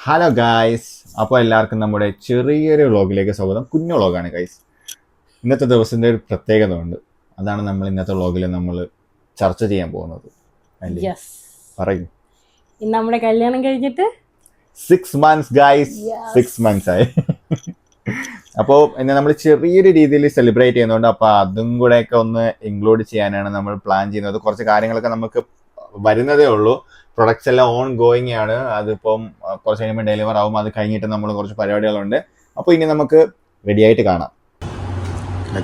Hello guys, അപ്പോൾ എല്ലാവർക്കും നമ്മുടെ ചെറിയൊരു വ്ളോഗിലേക്ക് സ്വാഗതം. കുഞ്ഞു വ്ളോഗാണ് ഗായ്സ്. ഇന്നത്തെ ദിവസത്തിൻ്റെ ഒരു പ്രത്യേകത ഉണ്ട്. അതാണ് നമ്മൾ ഇന്നത്തെ വ്ളോഗിൽ നമ്മൾ ചർച്ച ചെയ്യാൻ പോകുന്നത്. Yes. പറയും ഇന്ന് നമ്മുടെ കല്യാണം കഴിഞ്ഞിട്ട് 6 months ഗായ്സ്. Yes. 6 months ആയി. അപ്പോൾ ഇന്ന് നമ്മൾ ചെറിയൊരു രീതിയിൽ സെലിബ്രേറ്റ് ചെയ്യുന്നുണ്ട്. അപ്പോൾ അതും കൂടെയൊക്കെ ഒന്ന് ഇൻക്ലൂഡ് ചെയ്യാനാണ് നമ്മൾ പ്ലാൻ ചെയ്യുന്നത്. കുറച്ച് കാര്യങ്ങളൊക്കെ നമുക്ക് വരുന്നതേ ഉള്ളൂ. പ്രൊഡക്ട്സ് എല്ലാം ഓൺ ഗോയിങ് ആണ്. അതിപ്പം കുറച്ച് കഴിയുമ്പോൾ ഡെലിവർ ആവും. അത് കഴിഞ്ഞിട്ട് നമ്മൾ കുറച്ച് പരിപാടികളുണ്ട്. അപ്പോൾ ഇനി നമുക്ക് റെഡി ആയിട്ട് കാണാം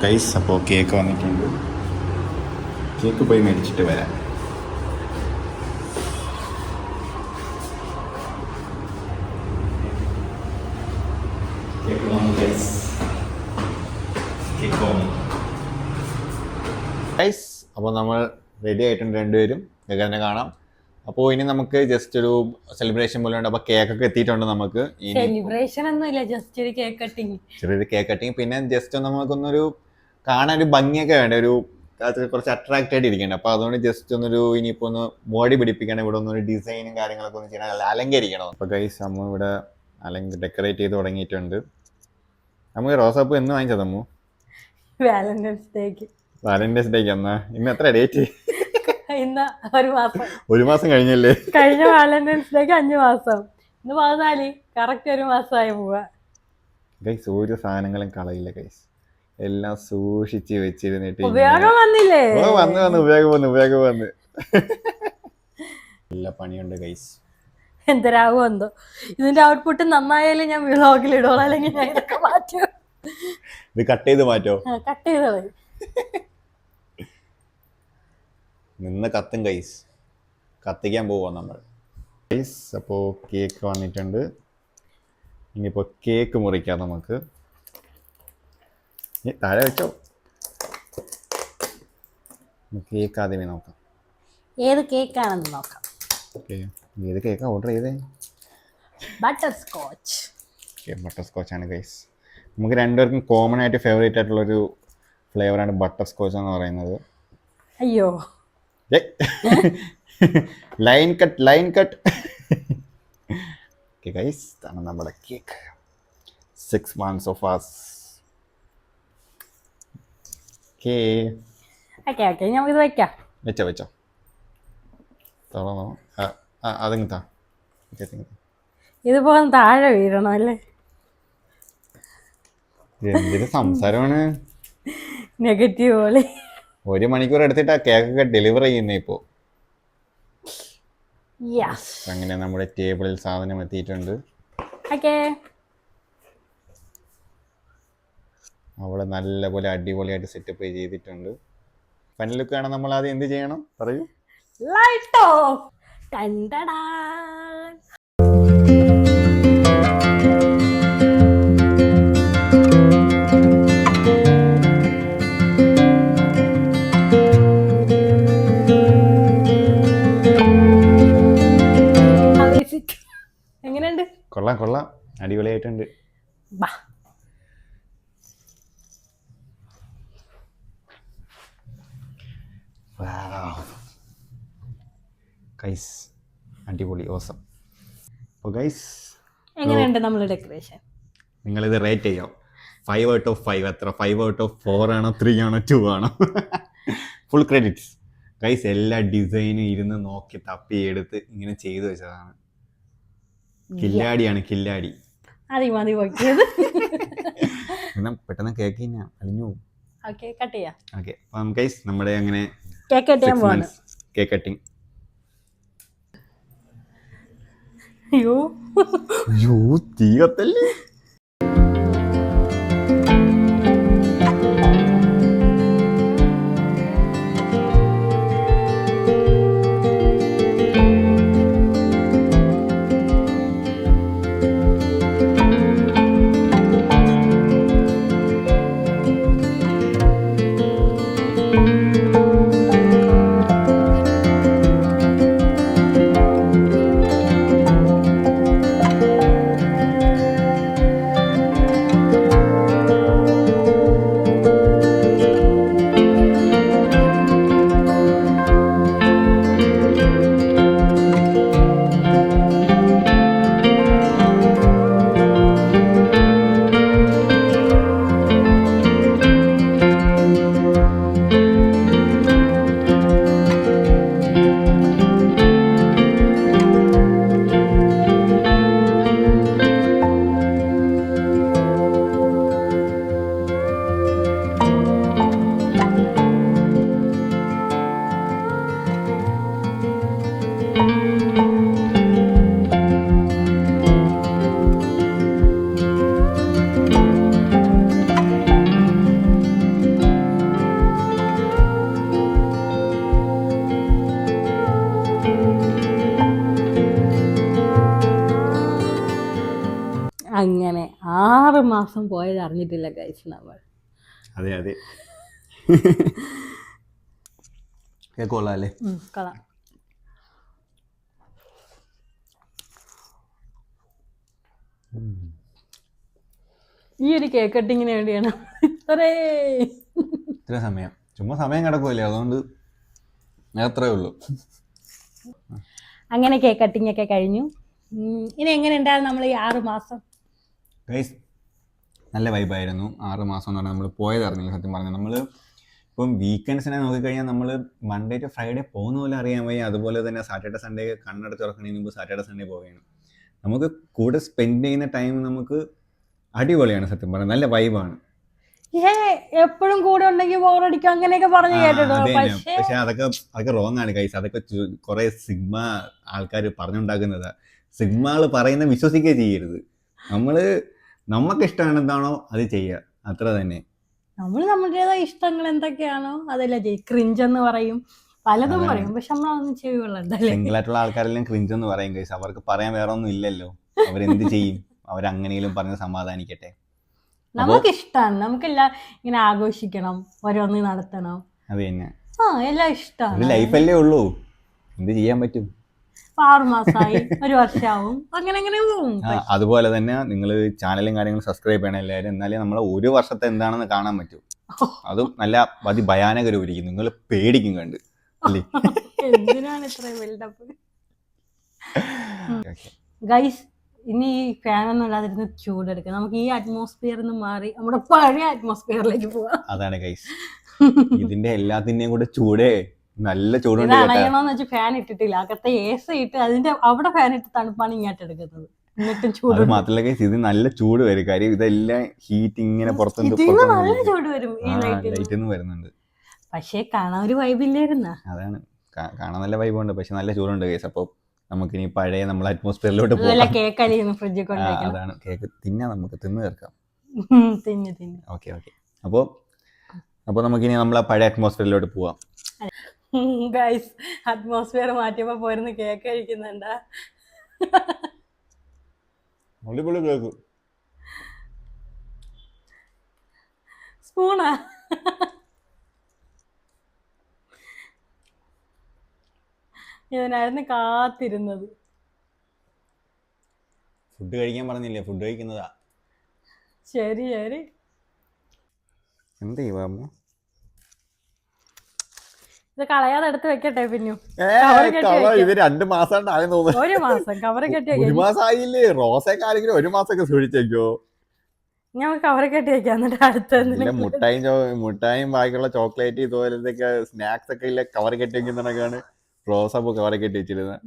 ഗൈസ്. അപ്പോൾ കേക്ക് വന്നിട്ടുണ്ട്. കേക്ക് പോയി മേടിച്ചിട്ട് വരാം. കേക്ക് വന്നു ഗൈസ്. കേക്ക് വന്നു ഗൈസ്. അപ്പോൾ നമ്മൾ റെഡി ആയിട്ടുണ്ട് രണ്ടുപേരും. കേക്ക് തന്നെ കാണാം. അപ്പോൾ ഇനി നമുക്ക് ജസ്റ്റ് ഒരു സെലിബ്രേഷൻ പോലെ ഉണ്ട്. അപ്പോൾ കേക്കൊക്കെ എത്തിയിട്ടുണ്ട്. നമുക്ക് സെലിബ്രേഷൻ ഒന്നുമില്ല, ജസ്റ്റ് ഒരു കേക്ക് കട്ടിങ്, ചെറിയൊരു കേക്ക് കട്ടിങ്. പിന്നെ ജസ്റ്റ് നമുക്കൊന്നൊരു കാണാൻ ഒരു ഭംഗിയൊക്കെ വേണ്ട, ഒരു കുറച്ച് അട്രാക്റ്റ് ആയിട്ട് ഇരിക്കേണ്ട. അപ്പോൾ അതുകൊണ്ട് ജസ്റ്റ് ഒന്നൊരു ഇനിയിപ്പോൾ ഒന്ന് ബോഡി പിടിപ്പിക്കണം. ഇവിടെ ഒന്നൊരു ഡിസൈനും കാര്യങ്ങളൊക്കെ ഒന്ന് ചെയ്യണം, അലങ്കരിക്കണം. അപ്പോൾ ഗൈസ് അമ്മ ഇവിടെ ഡെക്കറേറ്റ് ചെയ്ത് തുടങ്ങിയിട്ടുണ്ട്. നമുക്ക് റോസാപ്പൂ എന്ന് വാങ്ങിച്ചത് അമ്മു? വാലന്റൈൻസ് ഡേക്ക്. വാലന്റൈൻസ് ഡേക്ക് എന്നാ? ഇന്ന് എത്ര ഡേറ്റ്? ഇന്ന് ഒരു മാസം കഴിഞ്ഞല്ലേ? കഴിഞ്ഞ വാലന്റൈൻസ് ഡേക്ക് 5 മാസം. ഇന്ന് 14, കറക്റ്റ് ഒരു മാസമായി പോവാ. ഗൈസ് ഒരു സാധനങ്ങളും കളയില്ല ഗൈസ്, എല്ലാം സൂക്ഷിച്ച് വെച്ചിരുന്നിട്ട് ഉപയോഗം വന്നില്ലേ? ഉപയോഗം വന്ന് എല്ലാ പണിയുണ്ട് ഗൈസ്. എന്തരാകും എന്തോ. ഇതിന്റെ ഔട്ട്പുട്ട് നന്നായാലും ഞാൻ വ്ളോഗിൽ ഇടോളാം, അല്ലെങ്കിൽ ഞാൻ ഇതൊക്കെ മാറ്റും. ഇത് കട്ട് ചെയ്ത് മാറ്റോ? കട്ട് ചെയ്തോളൂ. നിന്ന് കത്തും ഗൈസ്, കത്തിക്കാൻ പോവാ നമ്മൾ ഗൈസ്. അപ്പോൾ കേക്ക് വന്നിട്ടുണ്ട്. ഇനിയിപ്പോൾ കേക്ക് മുറിക്കാം നമുക്ക്. താഴെ വെച്ചോ. കേക്ക് ആദ്യമേ നോക്കാം. ഏത് കേക്കാണെന്ന് നോക്കാം. ഓക്കെ, ഏത് കേക്കാണ് ഓർഡർ ചെയ്തേ? Butter scotch. ബട്ടർ സ്കോച്ച് ആണ് ഗൈസ്. നമുക്ക് രണ്ടുപേർക്കും കോമൺ ആയിട്ട് ഫേവറേറ്റ് ആയിട്ടുള്ളൊരു ഫ്ലേവറാണ് ബട്ടർ സ്കോച്ച് എന്ന് പറയുന്നത്. അയ്യോ, ലൈൻ കട്ട്. ഓക്കെ ഗൈസ്, ഇതാണ് നമ്മുടെ cake. 6 months of us. Okay നമുക്കിത് വെക്കാം. വെച്ചോ തുറന്നോ. അതിങ്ങത്താ ഇതിപ്പോ താഴെ വീഴണം അല്ലേ? എന്തൊരു സംസാരമാണ്. നെഗറ്റീവ് പോലെ. 1 മണിക്കൂർ എടുത്തിട്ടാ കേക്കൊക്കെ ഡെലിവർ ചെയ്യുന്നത് ഇപ്പോൾ. അങ്ങനെ നമ്മുടെ ടേബിളിൽ സാധനം എത്തിയിട്ടുണ്ട്. അവള് നല്ലപോലെ അടിപൊളിയായിട്ട് സെറ്റപ്പ് ചെയ്തിട്ടുണ്ട്. ഫൈനൽ ലുക്ക് ആണ്. നമ്മൾ ആദ്യം എന്ത് ചെയ്യണം പറയൂ? Light of. എങ്ങനെയുണ്ട്? കൊള്ളാം, അടിപൊളിയായിട്ടുണ്ട്. ഗൈസ് അടിപൊളി, ഓസം. അപ്പോൾ ഗൈസ് എങ്ങനെയുണ്ട് നമ്മൾ ഡെക്കറേഷൻ? നിങ്ങളിത് റേറ്റ് ചെയ്യാം. 5 out of 5 എത്ര? 5 out of 4 ആണോ, 3 ആണോ, 2 ആണോ? Full credits guys. എല്ലാ ഡിസൈനും ഇരുന്ന് നോക്കി തപ്പി എടുത്ത് ഇങ്ങനെ ചെയ്തു വെച്ചതാണ്. കില്ലാടിയാണ്, കില്ലാടി. മതി പോക്കിയത്. എന്നാൽ പെട്ടെന്ന് കേക്ക് ഞാൻ അലിഞ്ഞു. ഓക്കെ, കട്ട് ചെയ്യാം. ഓക്കെ, അപ്പം ഗൈസ് നമ്മുടെ അങ്ങനെ കേക്ക് കട്ട് ചെയ്യാൻ പോവാണ്. Cake cutting. അയ്യോ തീ കത്തല്ലേ. അങ്ങനെ 6 മാസം പോയത് അറിഞ്ഞിട്ടില്ല ഗൈസ് നമ്മൾ. അതെ അതെ കേക്കോളാം അല്ലേ? കൊള്ളാം. ഈ ഒരു കേക്ക് കട്ടിങ്ങിന് വേണ്ടിയാണ് ഇത്ര സമയം ചുമ്മാ സമയം കിടക്കുമല്ലേ, അതുകൊണ്ട് അത്രേ ഉള്ളൂ. അങ്ങനെ കേക്ക് കട്ടിങ് ഒക്കെ കഴിഞ്ഞു. ഇനി എങ്ങനെ ഉണ്ടായിരുന്നു നമ്മൾ ഈ 6 മാസം? ഗൈസ് നല്ല വൈബായിരുന്നു. 6 മാസം എന്ന് പറഞ്ഞാൽ നമ്മൾ പോയത് അറിഞ്ഞില്ല സത്യം പറഞ്ഞാൽ. നമ്മൾ ഇപ്പം വീക്കെൻഡ്സിനെ നോക്കിക്കഴിഞ്ഞാൽ നമ്മൾ മൺഡേ ടു ഫ്രൈഡേ പോകുന്ന പോലെ അറിയാൻ വയ്യ. അതുപോലെ തന്നെ സാറ്റർഡേ സൺഡേ കണ്ണടച്ച് തുറക്കുന്നതിന് മുമ്പ് സാറ്റർഡേ സൺഡേ പോവുകയാണ്. നമുക്ക് കൂടെ സ്പെൻഡ് ചെയ്യുന്ന ടൈം നമുക്ക് അടിപൊളിയാണ് സത്യം പറഞ്ഞാൽ, നല്ല വൈബാണ്. എപ്പോഴും കൂടെ ഉണ്ടെങ്കിൽ ബോറടിക്കും അങ്ങനെയൊക്കെ പറഞ്ഞു കേട്ടിട്ടുണ്ട്. പക്ഷെ അതൊക്കെ റോങ് ആണ് ഗൈസ്. അതൊക്കെ കുറെ സിഗ്മ ആൾക്കാർ പറഞ്ഞുണ്ടാക്കുന്നതാ. സിഗ്മകള് പറയുന്ന വിശ്വസിക്കുക ചെയ്യരുത്. നമുക്ക് ഇഷ്ടമാണ് എന്താണോ അത് ചെയ്യുക, അത്ര തന്നെ. നമ്മൾ നമ്മുടേതായ ഇഷ്ടങ്ങൾ എന്തൊക്കെയാണോ അതല്ല ചെയ്യും. ക്രിഞ്ച് എന്ന് പറയും, പലതും പറയും, പക്ഷെ നമ്മളതൊന്നും ചെയ്യുള്ളൂ. സിംഗിൾ ആയിട്ടുള്ള ആൾക്കാരെല്ലാം ക്രിഞ്ച് എന്ന് പറയും ഗൈസ്. അവർക്ക് പറയാൻ വേറെ ഒന്നും ഇല്ലല്ലോ, അവരെന്ത് ചെയ്യും? അവരങ്ങനെയും പറഞ്ഞ് സമാധാനിക്കട്ടെ. നമുക്ക് ഇഷ്ടമാണ്, നമുക്കെല്ലാം ഇങ്ങനെ ആഘോഷിക്കണം, ഓരോന്ന് നടത്തണം. അത് തന്നെ, എല്ലാം ഇഷ്ടമാണ്. ലൈഫല്ലേ ഉള്ളൂ, എന്ത് ചെയ്യാൻ പറ്റും? 6 മാസമായി, 1 വർഷമാവും, അങ്ങനെ അങ്ങനെ പോകും. അതുപോലെ തന്നെ നിങ്ങൾ ചാനലും കാര്യങ്ങളും സബ്സ്ക്രൈബ് ചെയ്യണം എല്ലാവരും, എന്നാലേ നമ്മളെ 1 വർഷത്തെ എന്താണെന്ന് കാണാൻ പറ്റും. അതും നല്ല ഭയാനകരമായിരിക്കും, നിങ്ങൾ പേടിക്കും കണ്ട് അല്ലേ? എന്തിനാണ് ഇത്രയും ബിൽഡപ്പ്? ഗൈസ്, ഇനി ഈ ഫാനൊന്നും ഇല്ലാതിരുന്ന് ചൂടെടുക്കുക. നമുക്ക് ഈ അറ്റ്മോസ്ഫിയറിൽ നിന്ന് മാറി നമ്മുടെ പഴയ അറ്റ്മോസ്ഫിയറിലേക്ക് പോവാം. അതാണ് ഗൈസ്, ഇതിന്റെ എല്ലാത്തിന്റെയും കൂടെ ചൂടേ നല്ല ചൂടുണ്ട്. അണയണോന്ന് വെച്ചാൽ ഫാൻ ഇട്ടിട്ടില്ല, അകത്തെ AC ഇട്ട് അതിന്റെ അവിടെ ഫാൻ ഇട്ട് തണുപ്പാണ് ഇങ്ങോട്ട് എടുക്കുന്നത്. എന്നിട്ടും ചൂട് മാത്രമല്ല ഗൈസ്, ഇത് നല്ല ചൂട് വരും. കാര്യം ഇതെല്ലാം ഹീറ്റ് ഇങ്ങനെ നല്ല ചൂട് വരും ഈ ലൈറ്റ് വരുന്നുണ്ട്. പക്ഷെ കാണാൻ ഒരു വൈബില്ലായിരുന്ന. അതാണ്, കാണാൻ നല്ല വൈബുണ്ട്, പക്ഷെ നല്ല ചൂടുണ്ട് ഗൈസ്. അപ്പൊ നമുക്കിനി പഴയ നമ്മളെ അറ്റ്മോസ്ഫിയറിലോട്ട് പോകാം. കേക്ക് അലിയുന്നു ഫ്രിഡ്ജിൽ കൊണ്ടുവയ്ക്കണം. അതാണ്, കേക്ക് നമുക്ക് തിന്നു തീർക്കാം. തിന്നു ഓക്കെ. അപ്പോൾ നമുക്കിനി നമ്മളെ പഴയ അറ്റ്മോസ്ഫിയറിലോട്ട് പോവാം. ഗൈസ്, അറ്റ്മോസ്ഫിയർ മാറ്റിയപ്പോ പോരുന്ന കേക്ക് കഴിക്കുന്നുണ്ടാ? അടിപൊളി കേക്ക്. സ്പൂണാ? ഇതിനായിരുന്നു കാത്തിരുന്നത്. ഫുഡ് കഴിക്കാൻ പറഞ്ഞില്ലേ, ഫുഡ് കഴിക്കുന്നതാ. ശരി. എന്ത് ചെയ്യുവാ? ഇത് കളയാതെ എടുത്ത് വെക്കട്ടെ. പിന്നെ ഇത് 2 മാസം തോന്നുന്നു. 1 മാസം കവറ് കെട്ടി 1 മാസം ആയില്ലേ? റോസൊക്കെ ആരെങ്കിലും 1 മാസമൊക്കെ സൂക്ഷിച്ചേക്കോ? ഞാൻ കവറ് കെട്ടി വെക്കാം. എന്നിട്ട് അടുത്ത മുട്ടായും ബാക്കിയുള്ള ചോക്ലേറ്റ് ഇതുപോലത്തെയൊക്കെ സ്നാക്സ് ഒക്കെ ഇല്ല കവർ കെട്ടി വെക്കുന്നതൊക്കെയാണ് റോസപ്പൂ കവർ കെട്ടി വെച്ചിരുന്നത്.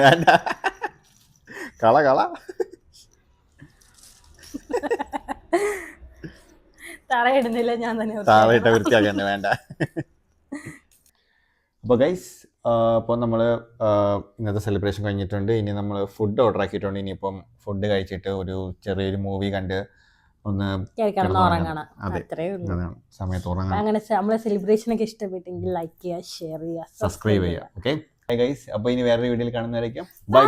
വേണ്ട, കള തറയിടുന്നില്ല, ഞാൻ തന്നെ താഴെയിട്ട വൃത്തിയാക്കണ്ട, വേണ്ട. അപ്പോൾ ഗൈസ്, ഇപ്പോൾ നമ്മൾ ഇന്നത്തെ സെലിബ്രേഷൻ കഴിഞ്ഞിട്ടുണ്ട്. ഇനി നമ്മൾ ഫുഡ് ഓർഡർ ആക്കിയിട്ടുണ്ട്. ഇനിയിപ്പം ഫുഡ് കഴിച്ചിട്ട് ഒരു ചെറിയൊരു മൂവി കണ്ട് ഒന്ന് സമയത്ത് ഉറങ്ങാം. അങ്ങനെ നമ്മളെ സെലിബ്രേഷൻ ഒക്കെ ഇഷ്ടപ്പെട്ടെങ്കിൽ ലൈക്ക് ചെയ്യുക, ഷെയർ ചെയ്യുക, സബ്സ്ക്രൈബ് ചെയ്യുക. ഓക്കെ ഗൈസ്, അപ്പോൾ ഇനി വേറൊരു വീഡിയോയിൽ കാണുന്നവരേക്കും ബൈ.